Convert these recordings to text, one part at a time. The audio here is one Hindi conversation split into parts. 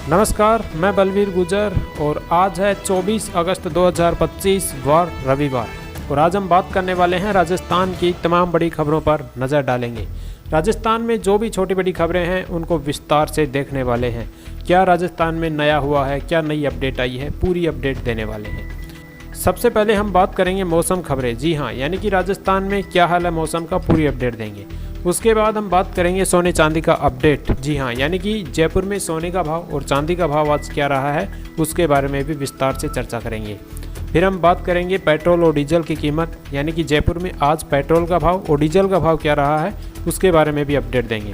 नमस्कार, मैं बलवीर गुजर और आज है 24 अगस्त 2025 वार रविवार और आज हम बात करने वाले हैं राजस्थान की तमाम बड़ी खबरों पर नज़र डालेंगे। राजस्थान में जो भी छोटी बड़ी खबरें हैं उनको विस्तार से देखने वाले हैं। क्या राजस्थान में नया हुआ है, क्या नई अपडेट आई है, पूरी अपडेट देने वाले हैं। सबसे पहले हम बात करेंगे मौसम खबरें। जी हाँ, यानी कि राजस्थान में क्या हाल है मौसम का, पूरी अपडेट देंगे। उसके बाद हम बात करेंगे सोने चांदी का अपडेट। जी हाँ, यानी कि जयपुर में सोने का भाव और चांदी का भाव आज क्या रहा है उसके बारे में भी विस्तार से चर्चा करेंगे। फिर हम बात करेंगे पेट्रोल और डीजल की कीमत, यानी कि जयपुर में आज पेट्रोल का भाव और डीजल का भाव क्या रहा है उसके बारे में भी अपडेट देंगे।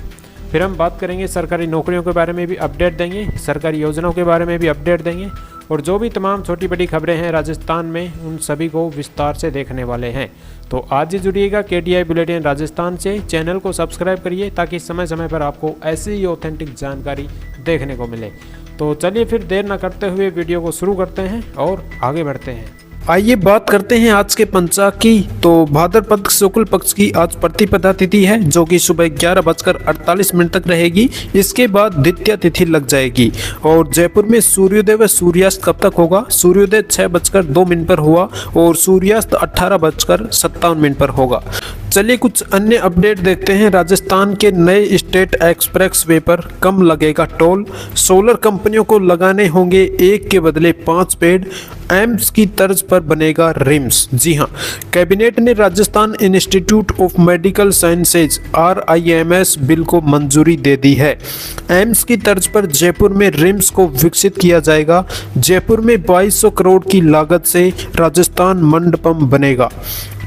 फिर हम बात करेंगे सरकारी नौकरियों के बारे में भी अपडेट देंगे, सरकारी योजनाओं के बारे में भी अपडेट देंगे और जो भी तमाम छोटी बड़ी खबरें हैं राजस्थान में उन सभी को विस्तार से देखने वाले हैं। तो आज ही जुड़िएगा KTI बुलेटिन राजस्थान से। चैनल को सब्सक्राइब करिए ताकि समय समय पर आपको ऐसी ही ऑथेंटिक जानकारी देखने को मिले। तो चलिए फिर देर न करते हुए वीडियो को शुरू करते हैं और आगे बढ़ते हैं। आइए बात करते हैं आज के पंचांग की। तो भाद्रपद शुक्ल पक्ष की आज प्रतिपदा तिथि है जो कि सुबह 11:48 तक रहेगी। इसके बाद द्वितीया तिथि लग जाएगी। और जयपुर में सूर्योदय व सूर्यास्त कब तक होगा? सूर्योदय 6:02 पर हुआ और सूर्यास्त 18:57 पर होगा। चलिए कुछ अन्य अपडेट देखते हैं। राजस्थान के नए स्टेट एक्सप्रेस वे पर कम लगेगा टोल। सोलर कंपनियों को लगाने होंगे 1 के बदले 5 पेड़। एम्स की तर्ज पर बनेगा रिम्स। जी हाँ, कैबिनेट ने Rajasthan institute of medical sciences RIMS bill को मंजूरी दे दी है। एम्स की तर्ज पर जयपुर में रिम्स को विकसित किया जाएगा। जयपुर में 2200 करोड़ की लागत से राजस्थान मंडपम बनेगा।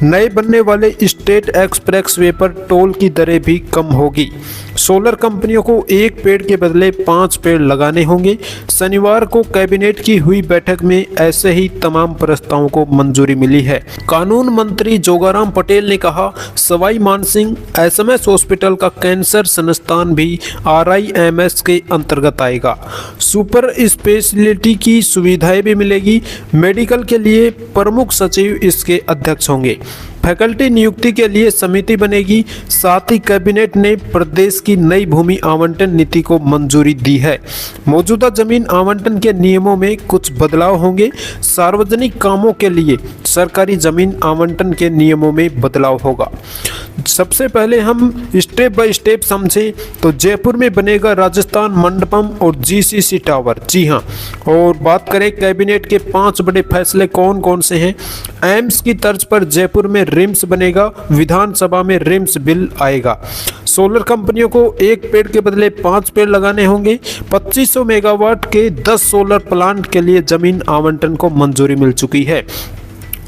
नए बनने वाले स्टेट एक्सप्रेस वे पर टोल की दरें भी कम होगी। सोलर कंपनियों को 1 पेड़ के बदले 5 पेड़ लगाने होंगे। शनिवार को कैबिनेट की हुई बैठक में ऐसे ही तमाम प्रस्तावों को मंजूरी मिली है। कानून मंत्री जोगाराम पटेल ने कहा, सवाई मानसिंह SMS हॉस्पिटल का कैंसर संस्थान भी RIMS के अंतर्गत आएगा। सुपर स्पेशलिटी की सुविधाएं भी मिलेगी। मेडिकल के लिए प्रमुख सचिव इसके अध्यक्ष होंगे। फैकल्टी नियुक्ति के लिए समिति बनेगी। साथ ही कैबिनेट ने प्रदेश की नई भूमि आवंटन नीति को मंजूरी दी है। मौजूदा जमीन आवंटन के नियमों में कुछ बदलाव होंगे। सार्वजनिक कामों के लिए सरकारी जमीन आवंटन के नियमों में बदलाव होगा। सबसे पहले हम स्टेप बाय स्टेप समझें तो जयपुर में बनेगा राजस्थान मंडपम और GCC टावर। जी हाँ, और बात करें कैबिनेट के 5 बड़े फैसले कौन कौन से हैं। एम्स की तर्ज पर जयपुर में रिम्स बनेगा। विधानसभा में रिम्स बिल आएगा। सोलर कंपनियों को 1 पेड़ के बदले 5 पेड़ लगाने होंगे। 2500 मेगावाट के 10 सोलर प्लांट के लिए जमीन आवंटन को मंजूरी मिल चुकी है।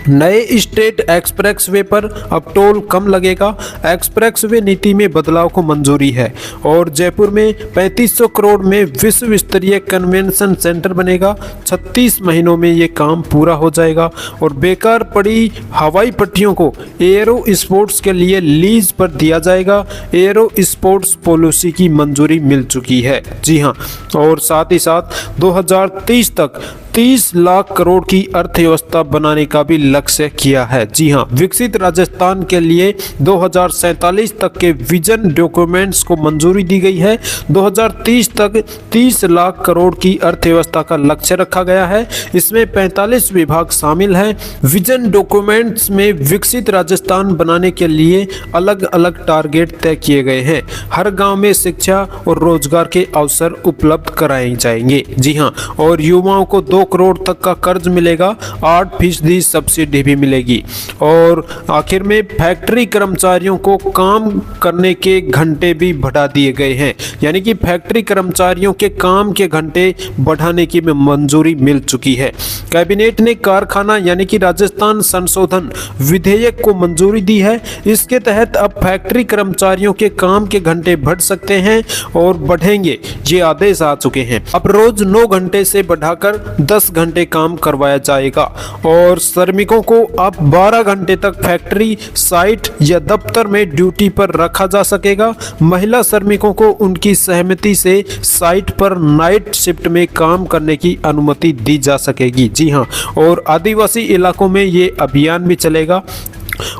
नए स्टेट एक्सप्रेस वे पर अब टोल कम लगेगा। एक्सप्रेस वे नीति में बदलाव को मंजूरी है और जयपुर में 3500 करोड़ में विश्व स्तरीय कन्वेंशन सेंटर बनेगा। 36 महीनों में ये काम पूरा हो जाएगा और बेकार पड़ी हवाई पट्टियों को एयरो स्पोर्ट्स के लिए लीज पर दिया जाएगा। एयरो स्पोर्ट्स पॉलिसी की मंजूरी मिल चुकी है। जी हाँ, और साथ ही साथ 2030 तक 30 लाख करोड़ की अर्थव्यवस्था बनाने का भी लक्ष्य किया है। जी हाँ, विकसित राजस्थान के लिए 2047 तक के विजन डॉक्यूमेंट्स को मंजूरी दी गई है। 2030 तक 30 लाख करोड़ की अर्थव्यवस्था का लक्ष्य रखा गया है। इसमें 45 विभाग शामिल हैं। विजन डॉक्यूमेंट्स में विकसित राजस्थान बनाने के लिए अलग अलग टारगेट तय किए गए हैं। हर गांव में शिक्षा और रोजगार के अवसर उपलब्ध कराए जाएंगे। जी हाँ, और युवाओं को 2 करोड़ तक का कर्ज मिलेगा। 8% सब्सिडी भी मिलेगी। और आखिर में फैक्ट्री कर्मचारियों को काम करने के घंटे भी बढ़ा दिए गए हैं, यानी कि फैक्ट्री कर्मचारियों के काम के घंटे बढ़ाने की मंजूरी मिल चुकी है। कैबिनेट ने कारखाना यानी कि राजस्थान संशोधन विधेयक को मंजूरी दी है। इसके तहत अब फैक्ट्री कर्मचारियों के काम के घंटे बढ़ सकते हैं और बढ़ेंगे, ये आदेश आ चुके हैं। अब रोज 9 घंटे से बढ़ाकर 10 घंटे काम करवाया जाएगा और श्रमिकों को अब 12 घंटे तक फैक्ट्री साइट या दफ्तर में ड्यूटी पर रखा जा सकेगा। महिला श्रमिकों को उनकी सहमति से साइट पर नाइट शिफ्ट में काम करने की अनुमति दी जा सकेगी। जी हाँ, और आदिवासी इलाकों में ये अभियान भी चलेगा।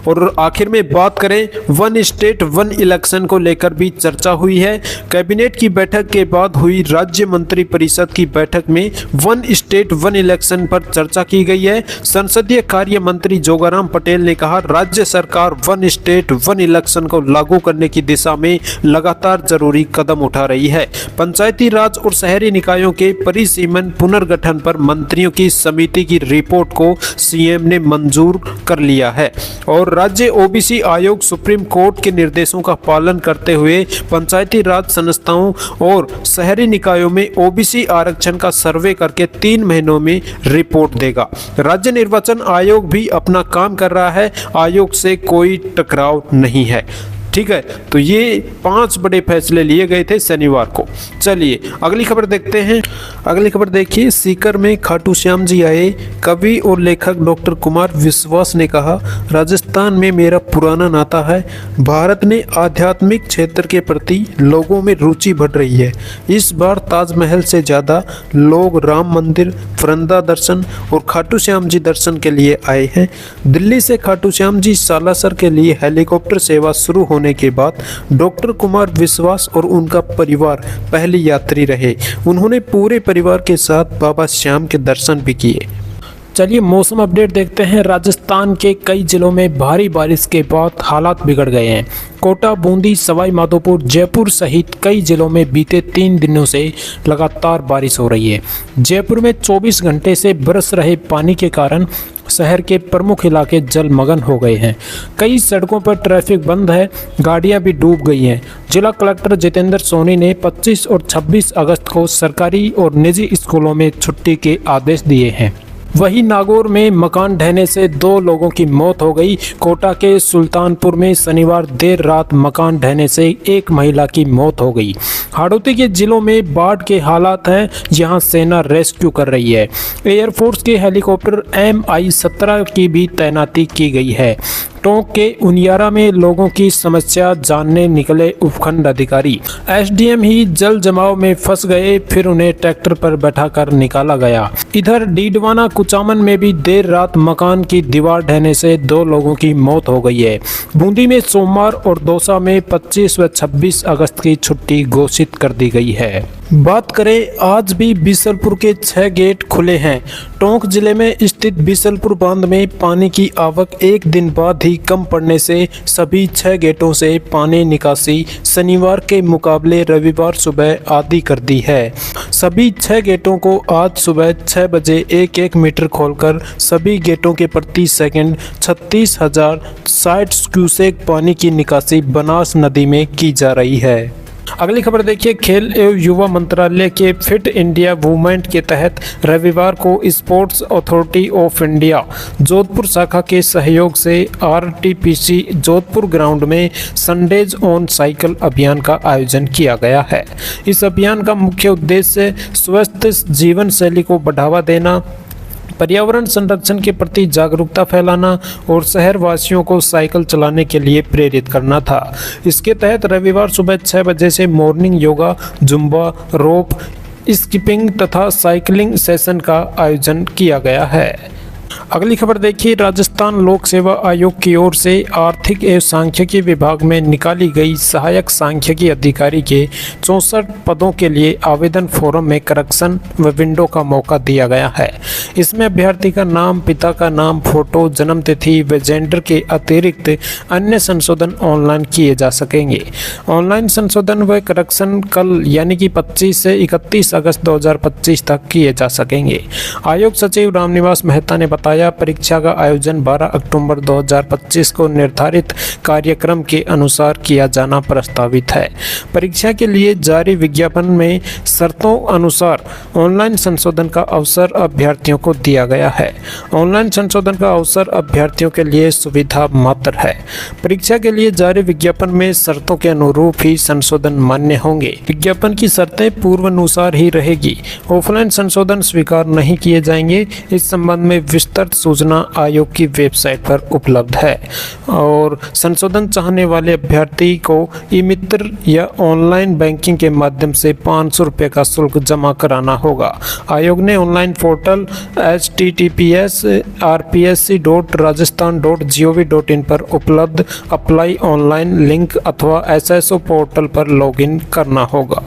और आखिर में बात करें वन स्टेट वन इलेक्शन को लेकर भी चर्चा हुई है। कैबिनेट की बैठक के बाद हुई राज्य मंत्री परिषद की बैठक में वन स्टेट वन इलेक्शन पर चर्चा की गई है। संसदीय कार्य मंत्री जोगाराम पटेल ने कहा, राज्य सरकार वन स्टेट वन इलेक्शन को लागू करने की दिशा में लगातार जरूरी कदम उठा रही है। पंचायती राज और शहरी निकायों के परिसीमन पुनर्गठन पर मंत्रियों की समिति की रिपोर्ट को सीएम ने मंजूर कर लिया है और राज्य ओबीसी आयोग सुप्रीम कोर्ट के निर्देशों का पालन करते हुए पंचायती राज संस्थाओं और शहरी निकायों में ओबीसी आरक्षण का सर्वे करके 3 महीनों में रिपोर्ट देगा। राज्य निर्वाचन आयोग भी अपना काम कर रहा है, आयोग से कोई टकराव नहीं है। ठीक है, तो ये 5 बड़े फैसले लिए गए थे शनिवार को। चलिए अगली खबर देखते हैं। अगली खबर देखिए, सीकर में खाटू श्याम जी आए। कवि और लेखक डॉक्टर कुमार विश्वास ने कहा, राजस्थान में मेरा पुराना नाता है। भारत ने आध्यात्मिक क्षेत्र के प्रति लोगों में रुचि बढ़ रही है। इस बार ताजमहल से ज़्यादा लोग राम मंदिर, वृंदा दर्शन और खाटू श्याम जी दर्शन के लिए आए हैं। दिल्ली से खाटू श्याम जी सालासर के लिए हेलीकॉप्टर सेवा शुरू होने के बाद डॉक्टर कुमार विश्वास और उनका परिवार पहली यात्री रहे। उन्होंने पूरे परिवार के साथ बाबा श्याम के दर्शन भी किए। चलिए मौसम अपडेट देखते हैं। राजस्थान के कई जिलों में भारी बारिश के बाद हालात बिगड़ गए हैं। कोटा, बूंदी, सवाई माधोपुर, जयपुर सहित कई जिलों में बीते 3 दिनों से लगातार बारिश हो रही है। जयपुर में 24 घंटे से बरस रहे पानी के कारण शहर के प्रमुख इलाके जलमग्न हो गए हैं। कई सड़कों पर ट्रैफिक बंद है, गाड़ियां भी डूब गई हैं। जिला कलेक्टर जितेंद्र सोनी ने 25 और 26 अगस्त को सरकारी और निजी स्कूलों में छुट्टी के आदेश दिए हैं। वहीं नागौर में मकान ढहने से 2 लोगों की मौत हो गई। कोटा के सुल्तानपुर में शनिवार देर रात मकान ढहने से एक महिला की मौत हो गई। हाड़ौती के जिलों में बाढ़ के हालात हैं, जहां सेना रेस्क्यू कर रही है। एयरफोर्स के हेलीकॉप्टर MI-17 की भी तैनाती की गई है। टोंक के उनियारा में लोगों की समस्या जानने निकले उपखंड अधिकारी। SDM ही जल जमाव में फंस गए, फिर उन्हें ट्रैक्टर पर बैठाकर निकाला गया। इधर डीडवाना कुचामन में भी देर रात मकान की दीवार ढहने से 2 लोगों की मौत हो गई है। बूंदी में सोमवार और दौसा में 25 व 26 अगस्त की छुट्टी घोषित कर दी गई है। बात करें, आज भी बीसलपुर के 6 गेट खुले हैं। टोंक जिले में स्थित बीसलपुर बांध में पानी की आवक एक दिन बाद ही कम पड़ने से सभी 6 गेटों से पानी निकासी शनिवार के मुकाबले रविवार सुबह आधी कर दी है। सभी 6 गेटों को आज सुबह 6 बजे 1-1 मीटर खोलकर सभी गेटों के प्रति सेकंड 36,060 क्यूसेक पानी की निकासी बनास नदी में की जा रही है। अगली खबर देखिए, खेल एवं युवा मंत्रालय के फिट इंडिया मूवमेंट के तहत रविवार को sports authority of India Jodhpur शाखा के सहयोग से RTPC जोधपुर ग्राउंड में संडेज ऑन साइकिल अभियान का आयोजन किया गया है। इस अभियान का मुख्य उद्देश्य स्वस्थ जीवन शैली को बढ़ावा देना, पर्यावरण संरक्षण के प्रति जागरूकता फैलाना और शहर वासियों को साइकिल चलाने के लिए प्रेरित करना था। इसके तहत रविवार सुबह 6 बजे से मॉर्निंग योगा, जुम्बा, रोप, स्किपिंग तथा साइकिलिंग सेशन का आयोजन किया गया है। अगली खबर देखिए, राजस्थान लोक सेवा आयोग की ओर से आर्थिक एवं सांख्यिकी विभाग में निकाली गई सहायक सांख्यिकी अधिकारी के 64 पदों के लिए आवेदन फॉर्म में करेक्शन व विंडो का मौका दिया गया है। इसमें अभ्यर्थी का नाम, पिता का नाम, फोटो, जन्म तिथि व जेंडर के अतिरिक्त अन्य संशोधन ऑनलाइन किए जा सकेंगे। ऑनलाइन संशोधन व करेक्शन कल यानी कि 25 से 31 अगस्त 2025 तक किए जा सकेंगे। आयोग सचिव रामनिवास मेहता ने बताया, परीक्षा का आयोजन 12 अक्टूबर 2025 को निर्धारित कार्यक्रम के अनुसार किया जाना प्रस्तावित है। परीक्षा के लिए जारी विज्ञापन में शर्तों अनुसार ऑनलाइन संशोधन का अवसर अभ्यर्थियों को दिया गया है। ऑनलाइन संशोधन का अवसर अभ्यर्थियों के लिए सुविधा मात्र है। परीक्षा के लिए जारी विज्ञापन में शर्तों के अनुरूप ही संशोधन मान्य होंगे। विज्ञापन की शर्तें पूर्वानुसार ही रहेगी। ऑफलाइन संशोधन स्वीकार नहीं किए जाएंगे। इस संबंध में विस्तार संपर्क सूचना आयोग की वेबसाइट पर उपलब्ध है। और संशोधन चाहने वाले अभ्यर्थी को ई मित्र या ऑनलाइन बैंकिंग के माध्यम से 500 रुपये का शुल्क जमा कराना होगा। आयोग ने ऑनलाइन पोर्टल https://rpsc.rajasthan.gov.in पर उपलब्ध अप्लाई ऑनलाइन लिंक अथवा SSO पोर्टल पर लॉगिन करना होगा।